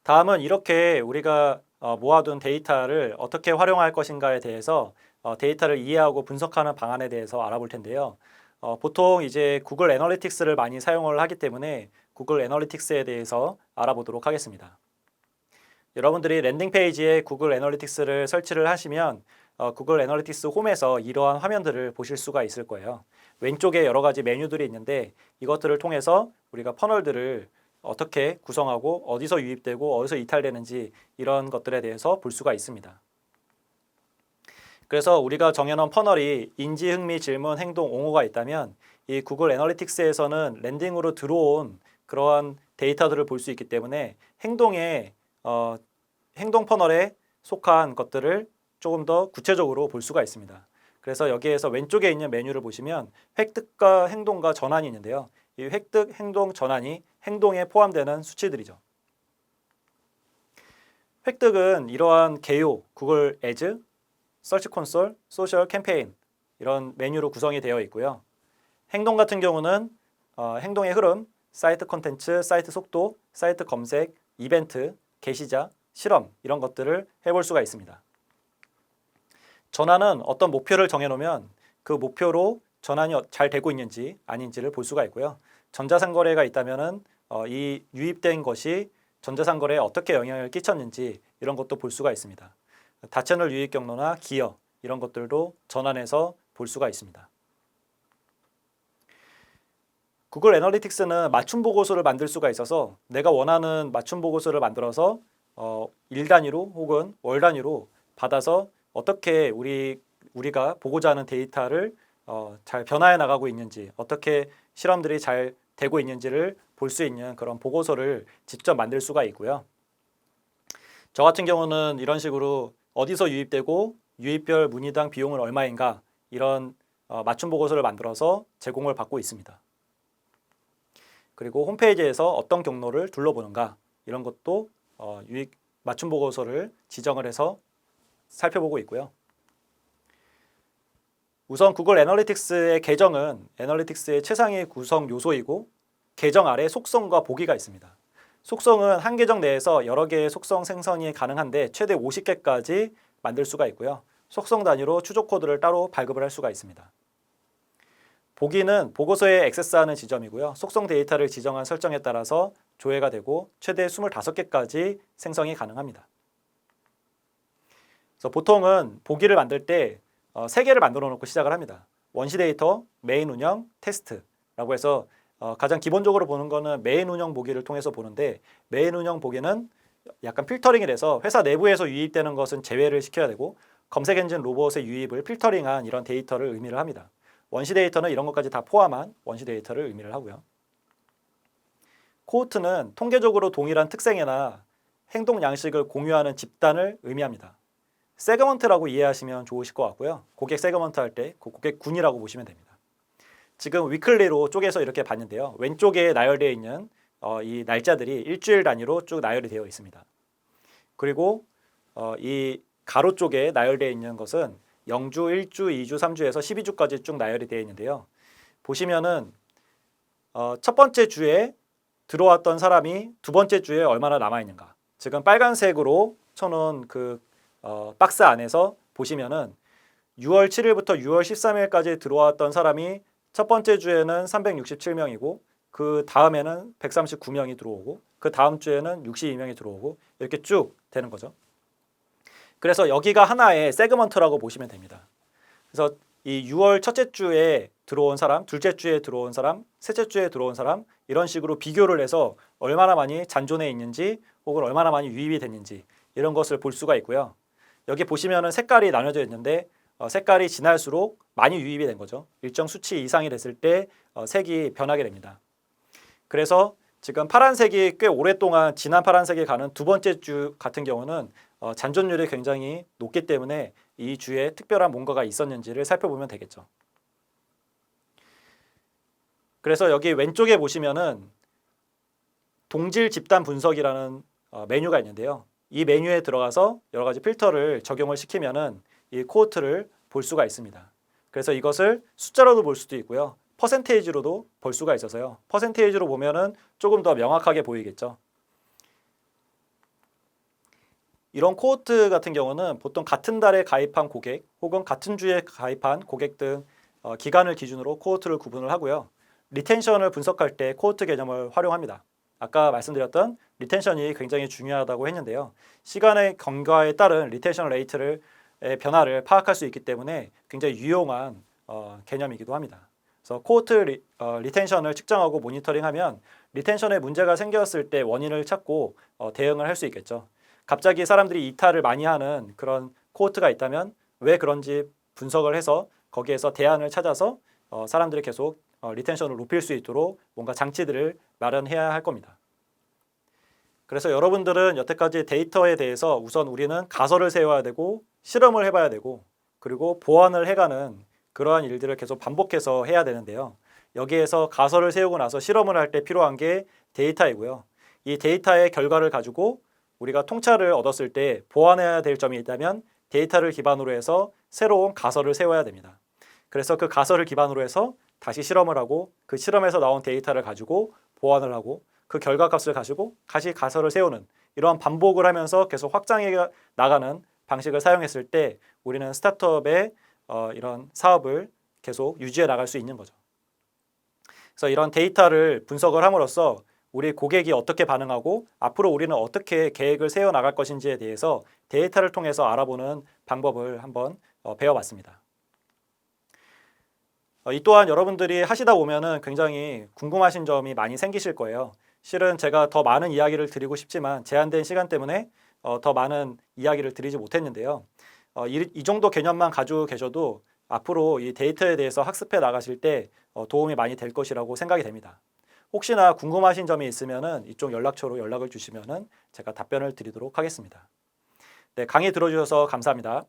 다음은 이렇게 우리가 모아둔 데이터를 어떻게 활용할 것인가에 대해서 데이터를 이해하고 분석하는 방안에 대해서 알아볼 텐데요. 보통 이제 구글 애널리틱스를 많이 사용을 하기 때문에 구글 애널리틱스에 대해서 알아보도록 하겠습니다. 여러분들이 랜딩 페이지에 구글 애널리틱스를 설치를 하시면 구글 애널리틱스 홈에서 이러한 화면들을 보실 수가 있을 거예요. 왼쪽에 여러 가지 메뉴들이 있는데 이것들을 통해서 우리가 퍼널들을 어떻게 구성하고 어디서 유입되고 어디서 이탈되는지 이런 것들에 대해서 볼 수가 있습니다. 그래서 우리가 정해놓은 퍼널이 인지, 흥미, 질문, 행동, 옹호가 있다면 이 구글 애널리틱스에서는 랜딩으로 들어온 그러한 데이터들을 볼 수 있기 때문에 행동 퍼널에 속한 것들을 조금 더 구체적으로 볼 수가 있습니다. 그래서 여기에서 왼쪽에 있는 메뉴를 보시면 획득과 행동과 전환이 있는데요. 이 획득, 행동, 전환이 행동에 포함되는 수치들이죠. 획득은 이러한 개요, 구글 애즈, 서치 콘솔, 소셜 캠페인 이런 메뉴로 구성이 되어 있고요. 행동 같은 경우는 행동의 흐름, 사이트 콘텐츠, 사이트 속도, 사이트 검색, 이벤트, 게시자, 실험 이런 것들을 해볼 수가 있습니다. 전환은 어떤 목표를 정해놓으면 그 목표로 전환이 잘 되고 있는지 아닌지를 볼 수가 있고요. 전자상거래가 있다면은 이 유입된 것이 전자상거래에 어떻게 영향을 끼쳤는지 이런 것도 볼 수가 있습니다. 다채널 유입 경로나 기여 이런 것들도 전환해서 볼 수가 있습니다. 구글 애널리틱스는 맞춤 보고서를 만들 수가 있어서 내가 원하는 맞춤 보고서를 만들어서 일 단위로 혹은 월 단위로 받아서 어떻게 우리가 보고자 하는 데이터를 잘 변화해 나가고 있는지 어떻게 실험들이 잘 되고 있는지를 볼 수 있는 그런 보고서를 직접 만들 수가 있고요. 저 같은 경우는 이런 식으로 어디서 유입되고 유입별 문의당 비용은 얼마인가 이런 맞춤 보고서를 만들어서 제공을 받고 있습니다. 그리고 홈페이지에서 어떤 경로를 둘러보는가 이런 것도 유익 맞춤 보고서를 지정을 해서 살펴보고 있고요. 우선 구글 애널리틱스의 계정은 애널리틱스의 최상위 구성 요소이고 계정 아래 속성과 보기가 있습니다. 속성은 한 계정 내에서 여러 개의 속성 생성이 가능한데 최대 50개까지 만들 수가 있고요. 속성 단위로 추적 코드를 따로 발급을 할 수가 있습니다. 보기는 보고서에 액세스하는 지점이고요. 속성 데이터를 지정한 설정에 따라서 조회가 되고 최대 25개까지 생성이 가능합니다. 그래서 보통은 보기를 만들 때 3개를 만들어 놓고 시작을 합니다. 원시 데이터, 메인 운영, 테스트라고 해서 가장 기본적으로 보는 거는 메인 운영 보기를 통해서 보는데 메인 운영 보기는 약간 필터링이 돼서 회사 내부에서 유입되는 것은 제외를 시켜야 되고 검색 엔진 로봇의 유입을 필터링한 이런 데이터를 의미를 합니다. 원시 데이터는 이런 것까지 다 포함한 원시 데이터를 의미를 하고요. 코호트는 통계적으로 동일한 특성이나 행동 양식을 공유하는 집단을 의미합니다. 세그먼트라고 이해하시면 좋으실 것 같고요. 고객 세그먼트 할 때 고객군이라고 보시면 됩니다. 지금 위클리로 쪼개서 이렇게 봤는데요. 왼쪽에 나열되어 있는 이 날짜들이 일주일 단위로 쭉 나열이 되어 있습니다. 그리고 이 가로 쪽에 나열되어 있는 것은 0주, 1주, 2주, 3주에서 12주까지 쭉 나열이 되어 있는데요. 보시면은 첫 번째 주에 들어왔던 사람이 두 번째 주에 얼마나 남아있는가. 지금 빨간색으로 쳐놓은 그 박스 안에서 보시면은 6월 7일부터 6월 13일까지 들어왔던 사람이 첫 번째 주에는 367명이고 그 다음에는 139명이 들어오고 그 다음 주에는 62명이 들어오고 이렇게 쭉 되는 거죠. 그래서 여기가 하나의 세그먼트라고 보시면 됩니다. 그래서 이 6월 첫째 주에 들어온 사람, 둘째 주에 들어온 사람, 셋째 주에 들어온 사람 이런 식으로 비교를 해서 얼마나 많이 잔존해 있는지 혹은 얼마나 많이 유입이 됐는지 이런 것을 볼 수가 있고요. 여기 보시면은 색깔이 나눠져 있는데 색깔이 진할수록 많이 유입이 된 거죠. 일정 수치 이상이 됐을 때 색이 변하게 됩니다. 그래서 지금 파란색이 꽤 오랫동안 진한 파란색에 가는 두 번째 주 같은 경우는 잔존율이 굉장히 높기 때문에 이 주에 특별한 뭔가가 있었는지를 살펴보면 되겠죠. 그래서 여기 왼쪽에 보시면은 동질 집단 분석이라는 메뉴가 있는데요. 이 메뉴에 들어가서 여러 가지 필터를 적용을 시키면은 이 코호트를 볼 수가 있습니다. 그래서 이것을 숫자로도 볼 수도 있고요. 퍼센테이지로도 볼 수가 있어서요. 퍼센테이지로 보면은 조금 더 명확하게 보이겠죠. 이런 코호트 같은 경우는 보통 같은 달에 가입한 고객 혹은 같은 주에 가입한 고객 등 기간을 기준으로 코호트를 구분을 하고요. 리텐션을 분석할 때 코호트 개념을 활용합니다. 아까 말씀드렸던 리텐션이 굉장히 중요하다고 했는데요. 시간의 경과에 따른 리텐션 레이트를 변화를 파악할 수 있기 때문에 굉장히 유용한 개념이기도 합니다. 그래서 코호트 리텐션을 측정하고 모니터링하면 리텐션에 문제가 생겼을 때 원인을 찾고 대응을 할 수 있겠죠. 갑자기 사람들이 이탈을 많이 하는 그런 코호트가 있다면 왜 그런지 분석을 해서 거기에서 대안을 찾아서 사람들이 계속 리텐션을 높일 수 있도록 뭔가 장치들을 마련해야 할 겁니다. 그래서 여러분들은 여태까지 데이터에 대해서 우선 우리는 가설을 세워야 되고 실험을 해봐야 되고 그리고 보완을 해가는 그러한 일들을 계속 반복해서 해야 되는데요. 여기에서 가설을 세우고 나서 실험을 할 때 필요한 게 데이터이고요. 이 데이터의 결과를 가지고 우리가 통찰을 얻었을 때 보완해야 될 점이 있다면 데이터를 기반으로 해서 새로운 가설을 세워야 됩니다. 그래서 그 가설을 기반으로 해서 다시 실험을 하고 그 실험에서 나온 데이터를 가지고 보완을 하고 그 결과값을 가지고 다시 가설을 세우는 이러한 반복을 하면서 계속 확장해 나가는 방식을 사용했을 때 우리는 스타트업의 이런 사업을 계속 유지해 나갈 수 있는 거죠. 그래서 이런 데이터를 분석을 함으로써 우리 고객이 어떻게 반응하고 앞으로 우리는 어떻게 계획을 세워 나갈 것인지에 대해서 데이터를 통해서 알아보는 방법을 한번 배워봤습니다. 이 또한 여러분들이 하시다 보면은 굉장히 궁금하신 점이 많이 생기실 거예요. 실은 제가 더 많은 이야기를 드리고 싶지만 제한된 시간 때문에 더 많은 이야기를 드리지 못했는데요. 이 정도 개념만 가지고 계셔도 앞으로 이 데이터에 대해서 학습해 나가실 때 도움이 많이 될 것이라고 생각이 됩니다. 혹시나 궁금하신 점이 있으면은 이쪽 연락처로 연락을 주시면은 제가 답변을 드리도록 하겠습니다. 네, 강의 들어주셔서 감사합니다.